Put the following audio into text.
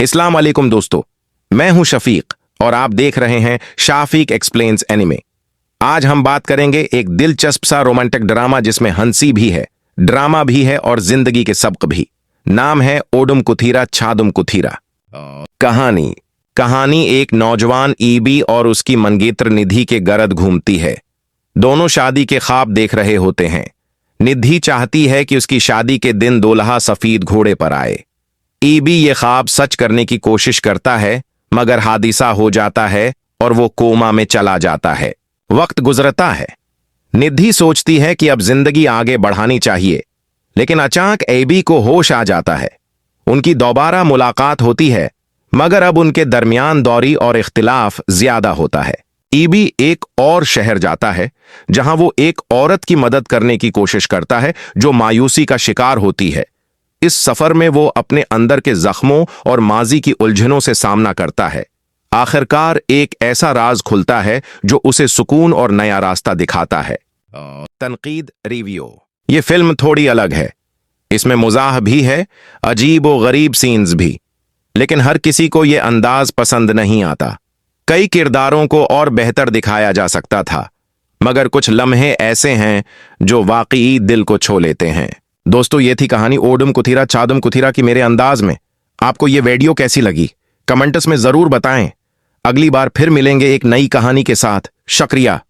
अस्सलाम वालेकुम दोस्तों, मैं हूं शफीक और आप देख रहे हैं शाफिक एक्सप्लेन्स एनिमे। आज हम बात करेंगे एक दिलचस्प सा रोमांटिक ड्रामा जिसमें हंसी भी है, ड्रामा भी है और जिंदगी के सबक भी। नाम है ओडुम कुथीरा छादुम कुथीरा। कहानी एक नौजवान ईबी और उसकी मंगेतर निधि के गर्द घूमती है। दोनों शादी के ख्वाब देख रहे होते हैं। निधि चाहती है कि उसकी शादी के दिन दूल्हा सफेद घोड़े पर आए। ईबी ये ख्वाब सच करने की कोशिश करता है, मगर हादिसा हो जाता है और वो कोमा में चला जाता है। वक्त गुजरता है। निधि सोचती है कि अब जिंदगी आगे बढ़ानी चाहिए, लेकिन अचानक ईबी को होश आ जाता है। उनकी दोबारा मुलाकात होती है, मगर अब उनके दरमियान दौरी और इख्तिलाफ ज्यादा होता है। ईबी एक और शहर जाता है, जहां वो एक औरत की मदद करने की कोशिश करता है जो मायूसी का शिकार होती है। इस सफर में वो अपने अंदर के जख्मों और माजी की उलझनों से सामना करता है। आखिरकार एक ऐसा राज खुलता है जो उसे सुकून और नया रास्ता दिखाता है। तनकीद रिव्यू। ये फिल्म थोड़ी अलग है। इसमें मुजाह भी है, अजीब व गरीब सीन्स भी, लेकिन हर किसी को ये अंदाज पसंद नहीं आता। कई किरदारों को और बेहतर दिखाया जा सकता था, मगर कुछ लम्हे ऐसे हैं जो वाकई दिल को छू लेते हैं। दोस्तों, ये थी कहानी ओडुम कुथीरा छादुम कुथीरा की मेरे अंदाज में। आपको ये वीडियो कैसी लगी कमेंट्स में जरूर बताएं। अगली बार फिर मिलेंगे एक नई कहानी के साथ। शुक्रिया।